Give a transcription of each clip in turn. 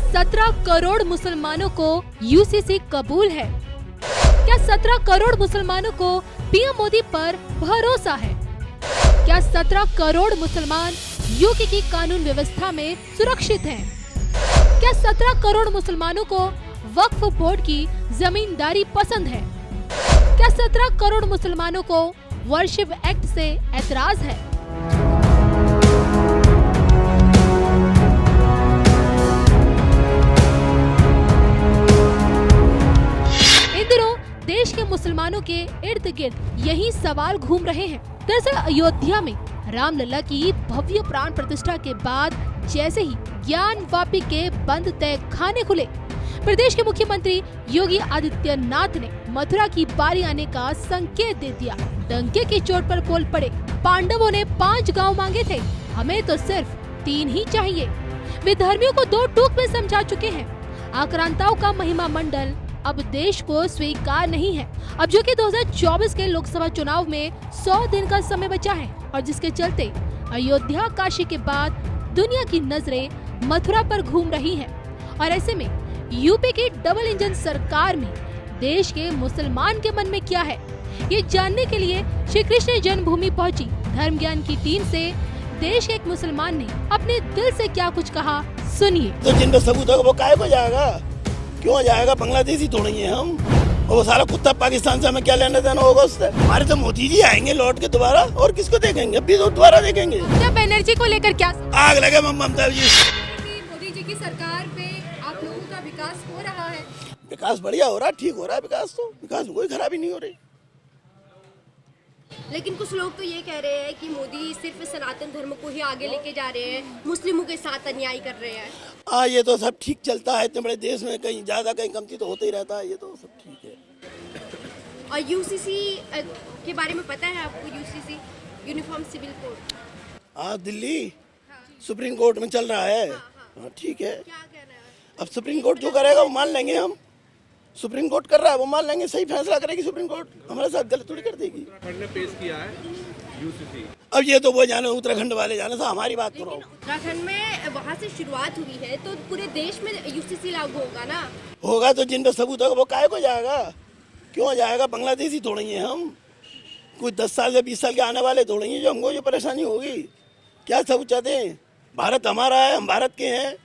17 करोड़ मुसलमानों को यूसीसी कबूल है? क्या 17 करोड़ मुसलमानों को पीएम मोदी पर भरोसा है? क्या 17 करोड़ मुसलमान यूके की कानून व्यवस्था में सुरक्षित हैं? क्या 17 करोड़ मुसलमानों को वक्फ बोर्ड की जमींदारी पसंद है? क्या 17 करोड़ मुसलमानों को वर्शिप एक्ट से ऐतराज है? इन दिनों देश के मुसलमानों के इर्द गिर्द यही सवाल घूम रहे हैं। दरअसल अयोध्या में रामलला की भव्य प्राण प्रतिष्ठा के बाद जैसे ही ज्ञानवापी के बंद तय खाने खुले, प्रदेश के मुख्यमंत्री योगी आदित्यनाथ ने मथुरा की बारी आने का संकेत दे दिया। डंके की चोट पर बोल पड़े, पांडवों ने 5 गांव मांगे थे, हमें तो सिर्फ 3 ही चाहिए। वे धर्मियों को 2 टूक में समझा चुके हैं। आक्रांताओं का महिमा मंडल अब देश को स्वीकार नहीं है। अब जो कि 2024 के लोकसभा चुनाव में 100 दिन का समय बचा है और जिसके चलते अयोध्या काशी के बाद दुनिया की नजरें मथुरा पर घूम रही हैं। और ऐसे में यूपी की डबल इंजन सरकार में देश के मुसलमान के मन में क्या है, ये जानने के लिए श्री कृष्ण जन्मभूमि पहुंची धर्म ज्ञान की टीम से देश के एक मुसलमान ने अपने दिल से क्या कुछ कहा, सुनिए। तो जिन पे सबूत होगा वो काहे को जाएगा, क्यों जाएगा? बांग्लादेशी थोड़ी है हम, और वो सारा कुत्ता पाकिस्तान से हमें क्या लेना देना होगा उससे? हमारे तो मोदी जी आएंगे लौट के दोबारा, और किसको देखेंगे? अभी तो दोबारा देखेंगे। जब एनर्जी को लेकर क्या आग लगे ममता जी। मोदी जी की सरकार में आप लोगों का विकास हो रहा है? विकास बढ़िया हो रहा है, ठीक हो रहा है विकास, तो विकास में कोई खराबी नहीं हो रही। लेकिन कुछ लोग तो ये कह रहे हैं कि मोदी सिर्फ सनातन धर्म को ही आगे लेके जा रहे हैं, मुस्लिमों के साथ अन्याय कर रहे हैं। हाँ, ये तो सब ठीक चलता है, इतने बड़े देश में कहीं ज्यादा कहीं कमती तो होता ही रहता है, ये तो सब ठीक है। और यूसीसी के बारे में पता है आपको? यूसीसी यूनिफॉर्म सिविल कोड, हाँ दिल्ली सुप्रीम कोर्ट में चल रहा है। हाँ ठीक है, क्या कहना है? अब सुप्रीम कोर्ट जो करेगा वो मान लेंगे हम। सुप्रीम कोर्ट कर रहा है वो मान लेंगे, सही फैसला करेगी सुप्रीम कोर्ट, हमारे साथ गलत थोड़ी कर देगी। उत्तराखंड ने पेश किया है यूसीसी। अब ये तो वो जाने, उत्तराखंड वाले जाने, था हमारी बात करो। उत्तराखंड में वहाँ से शुरुआत हुई है तो पूरे देश में यूसीसी लागू होगा ना? होगा तो जिन पे सबूत होगा वो काहे को जाएगा, क्यों जाएगा? बांग्लादेशी थोड़ी है हम, कुछ 10 साल से 20 साल के आने वाले थोड़ी हैं जो हमको जो परेशानी होगी। क्या सबूत चाहते हैं? भारत हमारा है, हम भारत के हैं,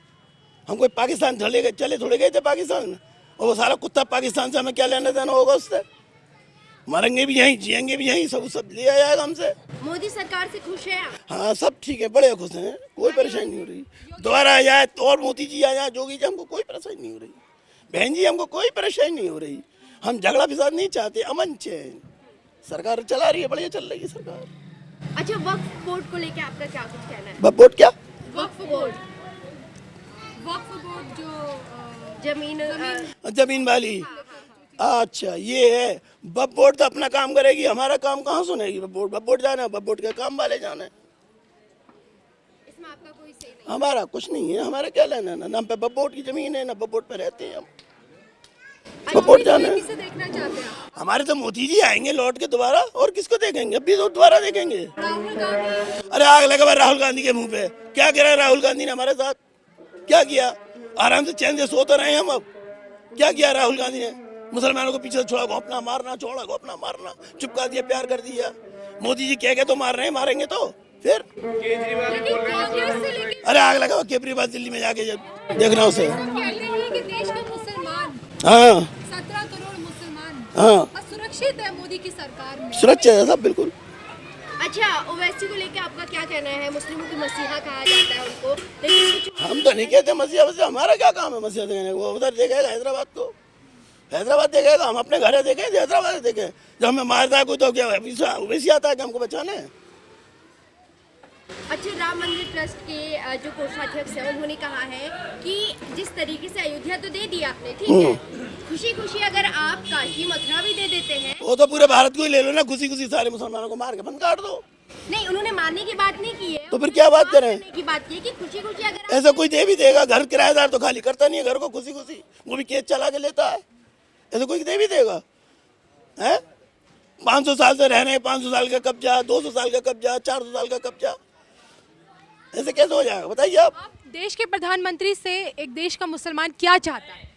हम कोई पाकिस्तान चले थोड़े गए थे पाकिस्तान, और वो सारा कुत्ता पाकिस्तान से हमें क्या लेना देना होगा उससे? मरेंगे भी यहीं, जिएंगे भी यहीं, सब लिया जाएगा हमसे। मोदी सरकार से खुश है आप? हाँ सब ठीक है, बड़े खुश हैं, कोई परेशानी नहीं हो रही। दोबारा आ जाए तो और मोदी जी आ जाए, जोगी जी, हमको कोई परेशानी नहीं हो रही। बहन जी हमको कोई परेशानी नहीं हो रही, हम झगड़ा फिसाद नहीं चाहते, अमन चैन सरकार चला रही है, बढ़िया चल रही है सरकार। अच्छा, वक्फ बोर्ड को लेके आपका क्या कुछ कहना है? वक्फ बोर्ड क्या? वक्फ बोर्ड जो जमीन वाली, अच्छा ये है। वक्फ बोर्ड तो अपना काम करेगी, हमारा काम कहाँ सुनेगी? वक्फ बोर्ड जाना है, वक्फ बोर्ड के काम वाले जाना है, इसमें आपका कोई सही नहीं? हमारा कुछ नहीं है, हमारा क्या लेना है? ना हम पे वक्फ बोर्ड की जमीन है, ना वक्फ बोर्ड पे रहते हैं हम। वक्फ बोर्ड जाना है, किसे देखना चाहते हैं आप? हमारे तो मोदी जी आएंगे लौट के दोबारा, और किसको देखेंगे? अभी तो दोबारा देखेंगे। राहुल गांधी। अरे आग लगा भाई राहुल गांधी के मुंह पे, क्या करा राहुल गांधी ने हमारे साथ? क्या किया? आराम से चैन से सो तो रहे हम। अब क्या किया राहुल गांधी ने? मुसलमानों को पीछे छोड़ा, घोंपना मारना, छोड़ा घोंपना मारना, चुपका दिया, प्यार कर दिया। मोदी जी कह के तो मार रहे हैं, मारेंगे तो फिर। केजरीवाल बोल रहे हैं अरे आग लगा केजरीवाल दिल्ली में जाके देखना उसे। कहते हैं कि देश का मुसलमान, हाँ 17 करोड़ मुसलमान हाँ सुरक्षित है मोदी की सरकार में। सुरक्षित है सब बिल्कुल। अच्छा, ओवैसी को लेके आपका क्या कहना है? मुस्लिमों की मसीहा कहा जाता है उनको, लेकिन कुछ हम तो नहीं कहते मसीहा वसीहा, हमारा क्या काम है मसीहा देखने? वो उधर देखेगा हैदराबाद को, हैदराबाद देखेगा, हम अपने घर देखें, हैदराबाद देखें। जब हमें मारता है कोई तो क्या वैसी आता है कि हमको बचाने? अच्छा, राम मंदिर ट्रस्ट के जो कोषाध्यक्ष है उन्होंने कहा है कि जिस तरीके से अयोध्या तो दे दिया आपने, ठीक है, खुशी खुशी अगर आप काशी मथुरा भी दे देते हैं, वो तो पूरे भारत को ही ले लो ना, खुशी खुशी सारे मुसलमानों को मार के बंद काट दो। नहीं, उन्होंने मारने की बात नहीं की है, तो फिर क्या बात करें? की बात की है कि खुशी खुशी अगर ऐसा कोई दे भी देगा? घर किराएदार तो खाली करता नहीं है घर को खुशी खुशी, वो भी केस चला के लेता है। ऐसा कोई दे भी देगा? है 500 साल से रह रहे हैं, 500 साल का कब्जा, 200 साल का कब्जा, 400 साल का कब्जा, ऐसे कैसे हो जाएगा बताइए आप? देश के प्रधानमंत्री से एक देश का मुसलमान क्या चाहता है?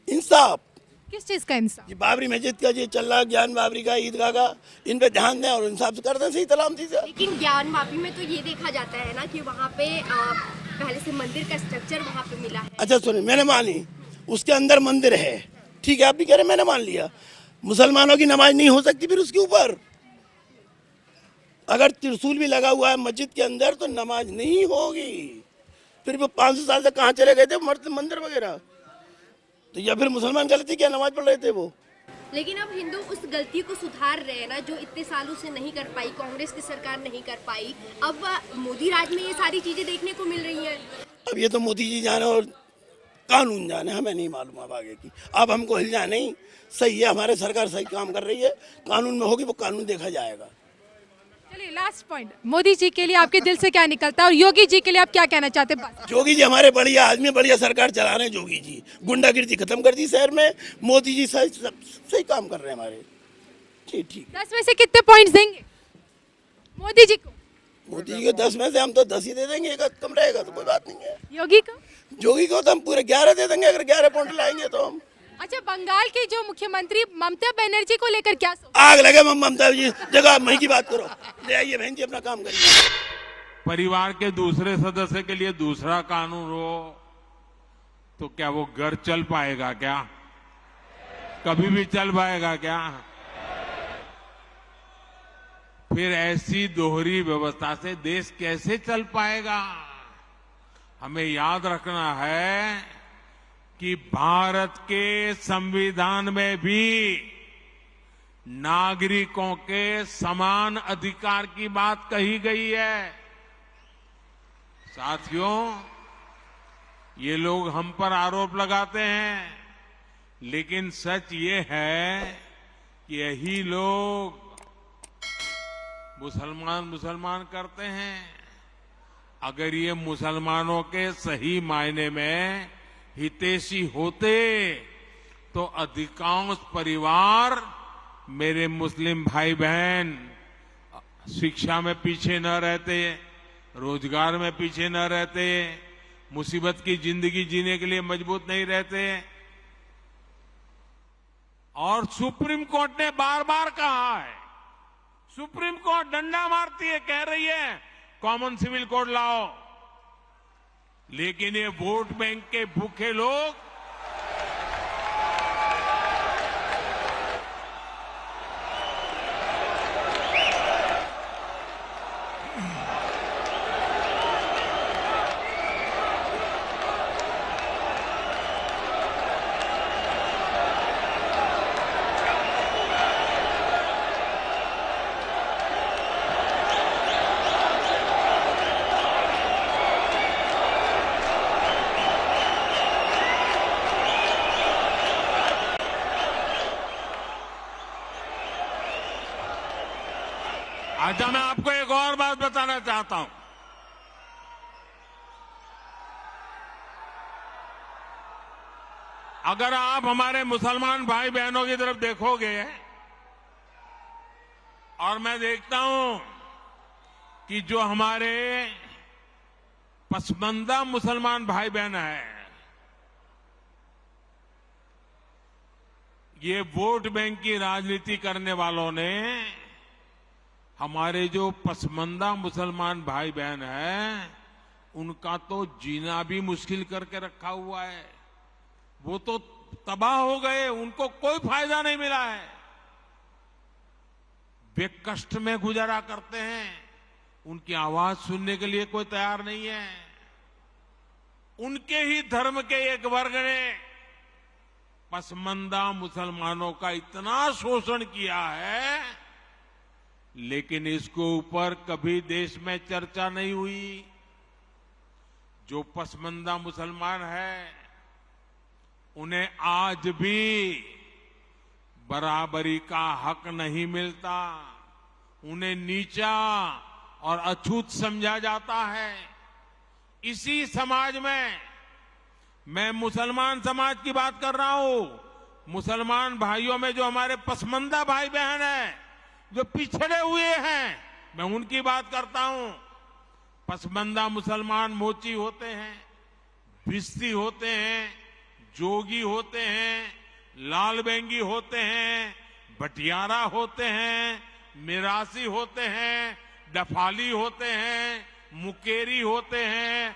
इंसाफ। किस चीज का इंसाफ? ये बाबरी मस्जिद का ये चल रहा ज्ञान बाबरी का ईदगाह का, इन पे ध्यान दें और इंसाफ से कर दें सही तलामती से। लेकिन ज्ञान माफी में तो ये देखा जाता है ना कि वहाँ पे पहले से मंदिर का स्ट्रक्चर वहाँ पे मिला है। अच्छा सुनिए, मैंने मानी उसके अंदर मंदिर है, ठीक है, आप भी कह रहे हैं, मैंने मान लिया। मुसलमानों की नमाज नहीं हो सकती फिर उसके ऊपर? अगर त्रिशूल भी लगा हुआ है मस्जिद के अंदर तो नमाज नहीं होगी। फिर वो 500 साल से कहाँ चले गए थे मंदिर वगैरह? तो या फिर मुसलमान गलती क्या, नमाज पढ़ रहे थे वो? लेकिन अब हिंदू उस गलती को सुधार रहे हैं ना, जो इतने सालों से नहीं कर पाई, कांग्रेस की सरकार नहीं कर पाई। अब मोदी राज में ये सारी चीजें देखने को मिल रही हैं। अब ये तो मोदी जी जाने और कानून जाने, हमें नहीं मालूम अब आगे की। अब हमको हिल जाए नहीं, सही है, हमारे सरकार सही काम कर रही है, कानून में होगी वो कानून देखा जाएगा। चलिए लास्ट पॉइंट, मोदी जी के लिए आपके दिल से क्या निकलता है और योगी जी के लिए आप क्या कहना चाहते हैं? बस। योगी जी हमारे बढ़िया आदमी, बढ़िया सरकार चला रहे हैं। योगी जी गुंडागिर्दी खत्म कर दी शहर में, मोदी जी सही काम कर रहे हैं हमारे। ठीक 10 में से कितने पॉइंट्स देंगे मोदी जी को? मोदी जी के 10 में से हम तो 10 ही दे देंगे, एक कम रहेगा तो कोई बात नहीं है। योगी को? योगी को तो हम पूरे 11 दे देंगे, अगर 11 पॉइंट लाएंगे तो हम। अच्छा, बंगाल की जो मुख्यमंत्री ममता बनर्जी को लेकर क्या सोच? आग लगे ममता जी जगह मही की बात करो, ले आइए बहन जी अपना काम करिए। परिवार के दूसरे सदस्य के लिए दूसरा कानून हो तो क्या वो घर चल पाएगा क्या? कभी भी चल पाएगा क्या? फिर ऐसी दोहरी व्यवस्था से देश कैसे चल पाएगा? हमें याद रखना है कि भारत के संविधान में भी नागरिकों के समान अधिकार की बात कही गई है। साथियों, ये लोग हम पर आरोप लगाते हैं, लेकिन सच ये है कि यही लोग मुसलमान करते हैं। अगर ये मुसलमानों के सही मायने में हितैषी होते तो अधिकांश परिवार, मेरे मुस्लिम भाई बहन, शिक्षा में पीछे न रहते, रोजगार में पीछे न रहते, मुसीबत की जिंदगी जीने के लिए मजबूत नहीं रहते। और सुप्रीम कोर्ट ने बार बार कहा है, सुप्रीम कोर्ट डंडा मारती है, कह रही है कॉमन सिविल कोड लाओ, लेकिन ये वोट बैंक के भूखे लोग अच्छा, मैं आपको एक और बात बताना चाहता हूं। अगर आप हमारे मुसलमान भाई बहनों की तरफ देखोगे और मैं देखता हूं कि जो हमारे पसमानदा मुसलमान भाई बहन हैं, ये वोट बैंक की राजनीति करने वालों ने हमारे जो पसमानदा मुसलमान भाई बहन हैं, उनका तो जीना भी मुश्किल करके रखा हुआ है। वो तो तबाह हो गए, उनको कोई फायदा नहीं मिला है। वे कष्ट में गुजारा करते हैं, उनकी आवाज सुनने के लिए कोई तैयार नहीं है। उनके ही धर्म के एक वर्ग ने पसमानदा मुसलमानों का इतना शोषण किया है, लेकिन इसके ऊपर कभी देश में चर्चा नहीं हुई। जो पसमानदा मुसलमान है, उन्हें आज भी बराबरी का हक नहीं मिलता, उन्हें नीचा और अछूत समझा जाता है। इसी समाज में मैं मुसलमान समाज की बात कर रहा हूं। मुसलमान भाइयों में जो हमारे पसमानदा भाई बहन हैं, जो पिछड़े हुए हैं, मैं उनकी बात करता हूं। पसमानदा मुसलमान मोची होते हैं, भिस्ती होते हैं, जोगी होते हैं, लाल बेंगी होते हैं, भटियारा होते हैं, मिरासी होते हैं, डफाली होते हैं, मुकेरी होते हैं,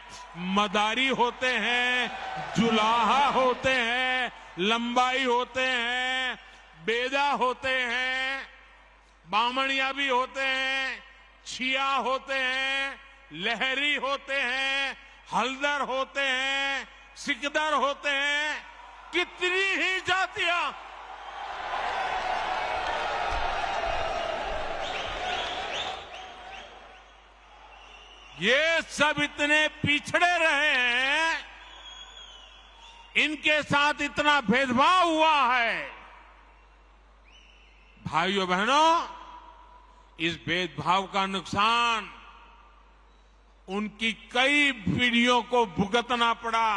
मदारी होते हैं, जुलाहा होते हैं, लंबाई होते हैं, बेदा होते हैं, बामणिया भी होते हैं, छिया होते हैं, लहरी होते हैं, हल्दर होते हैं, सिकदर होते हैं, कितनी ही जातियां। ये सब इतने पिछड़े रहे हैं, इनके साथ इतना भेदभाव हुआ है। भाइयों बहनों, इस भेदभाव का नुकसान उनकी कई पीढ़ियों को भुगतना पड़ा,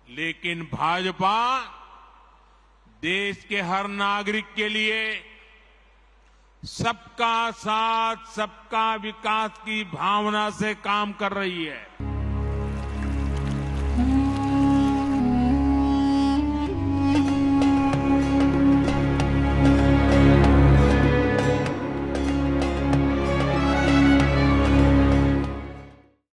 लेकिन भाजपा देश के हर नागरिक के लिए सबका साथ सबका विकास की भावना से काम कर रही है।